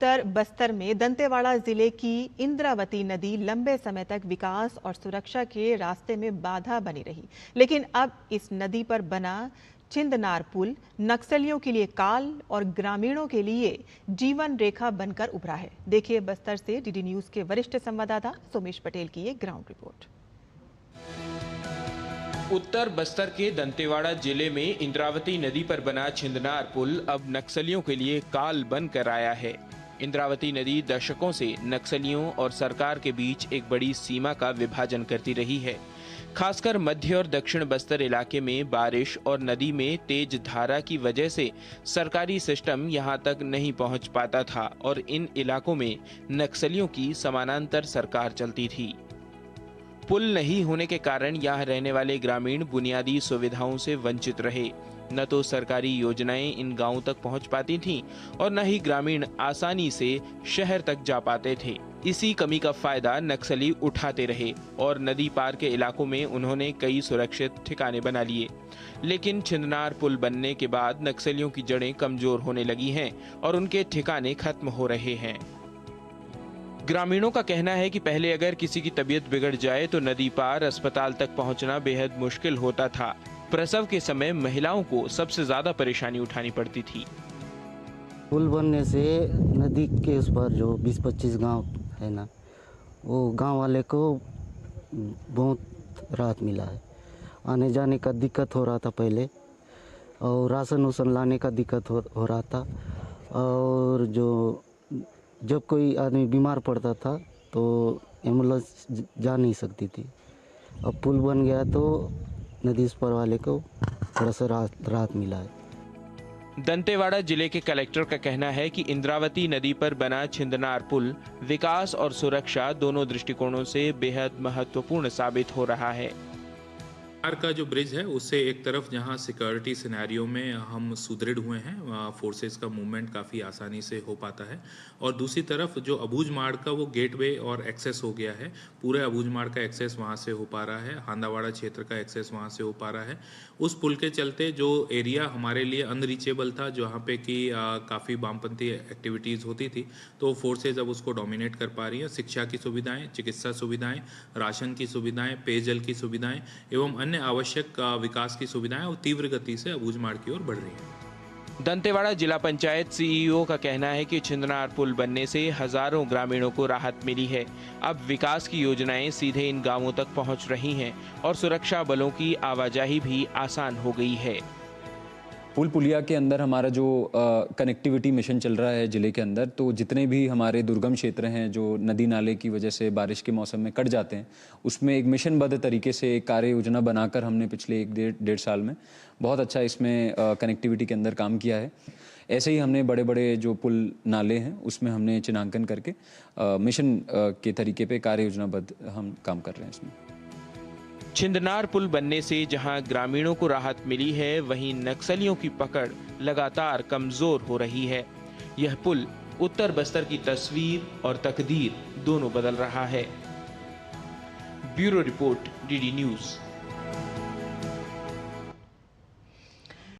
उत्तर बस्तर में दंतेवाड़ा जिले की इंद्रावती नदी लंबे समय तक विकास और सुरक्षा के रास्ते में बाधा बनी रही, लेकिन अब इस नदी पर बना छिंदनार पुल नक्सलियों के लिए काल और ग्रामीणों के लिए जीवन रेखा बनकर उभरा है। देखिए बस्तर से डीडी न्यूज के वरिष्ठ संवाददाता सोमेश पटेल की ये ग्राउंड रिपोर्ट। उत्तर बस्तर के दंतेवाड़ा जिले में इंद्रावती नदी पर बना छिंदनार पुल अब नक्सलियों के लिए काल बनकर आया है। इंद्रावती नदी दशकों से नक्सलियों और सरकार के बीच एक बड़ी सीमा का विभाजन करती रही है। खासकर मध्य और दक्षिण बस्तर इलाके में बारिश और नदी में तेज धारा की वजह से सरकारी सिस्टम यहां तक नहीं पहुंच पाता था और इन इलाकों में नक्सलियों की समानांतर सरकार चलती थी। पुल नहीं होने के कारण यहाँ रहने वाले ग्रामीण बुनियादी सुविधाओं से वंचित रहे। न तो सरकारी योजनाएं इन गांवों तक पहुंच पाती थीं और न ही ग्रामीण आसानी से शहर तक जा पाते थे। इसी कमी का फायदा नक्सली उठाते रहे और नदी पार के इलाकों में उन्होंने कई सुरक्षित ठिकाने बना लिए। लेकिन छिंदनार पुल बनने के बाद नक्सलियों की जड़ें कमजोर होने लगी हैं और उनके ठिकाने खत्म हो रहे हैं। ग्रामीणों का कहना है कि पहले अगर किसी की तबीयत बिगड़ जाए तो नदी पार अस्पताल तक पहुंचना बेहद मुश्किल होता था। प्रसव के समय महिलाओं को सबसे ज्यादा परेशानी उठानी पड़ती थी। पुल बनने से नदी के उस पर जो 20-25 गांव है ना, वो गांव वाले को बहुत राहत मिला है। आने जाने का दिक्कत हो रहा था पहले, और राशन उसन लाने का दिक्कत हो रहा था, और जब कोई आदमी बीमार पड़ता था तो एम्बुलेंस जा नहीं सकती थी। अब पुल बन गया तो नदी इस पर वाले को थोड़ा सा राहत मिला है। दंतेवाड़ा जिले के कलेक्टर का कहना है कि इंद्रावती नदी पर बना छिंदनार पुल विकास और सुरक्षा दोनों दृष्टिकोणों से बेहद महत्वपूर्ण साबित हो रहा है। का जो ब्रिज है उससे एक तरफ जहां सिक्योरिटी सिनेरियो में हम सुदृढ़ हुए हैं, फोर्सेस का मूवमेंट काफ़ी आसानी से हो पाता है, और दूसरी तरफ जो अबूझमाड़ का वो गेटवे और एक्सेस हो गया है। पूरे अबूझमाड़ का एक्सेस वहां से हो पा रहा है, हांदावाड़ा क्षेत्र का एक्सेस वहां से हो पा रहा है। उस पुल के चलते जो एरिया हमारे लिए अनरीचेबल था, जहाँ पे कि काफ़ी वामपंथी एक्टिविटीज़ होती थी, तो फोर्सेज अब उसको डोमिनेट कर पा रही है। शिक्षा की सुविधाएँ, चिकित्सा सुविधाएँ, राशन की सुविधाएँ, पेयजल की सुविधाएँ एवं अन्य आवश्यक विकास की सुविधाएं और तीव्र गति से अबूझमाड़ की ओर बढ़ रही है। दंतेवाड़ा जिला पंचायत सीईओ का कहना है कि छिंदनार पुल बनने से हजारों ग्रामीणों को राहत मिली है। अब विकास की योजनाएं सीधे इन गांवों तक पहुंच रही हैं और सुरक्षा बलों की आवाजाही भी आसान हो गई है। पुल पुलिया के अंदर हमारा जो कनेक्टिविटी मिशन चल रहा है जिले के अंदर, तो जितने भी हमारे दुर्गम क्षेत्र हैं जो नदी नाले की वजह से बारिश के मौसम में कट जाते हैं, उसमें एक मिशनबद्ध तरीके से एक कार्य योजना बनाकर हमने पिछले 1-1.5 साल में बहुत अच्छा इसमें कनेक्टिविटी के अंदर काम किया है। ऐसे ही हमने बड़े बड़े जो पुल नाले हैं उसमें हमने चिन्हांकन करके मिशन के तरीके पे कार्य योजनाबद्ध हम काम कर रहे हैं इसमें। छिंदनार पुल बनने से जहां ग्रामीणों को राहत मिली है, वहीं नक्सलियों की पकड़ लगातार कमजोर हो रही है। यह पुल उत्तर बस्तर की तस्वीर और तकदीर दोनों बदल रहा है। Bureau report, DD news.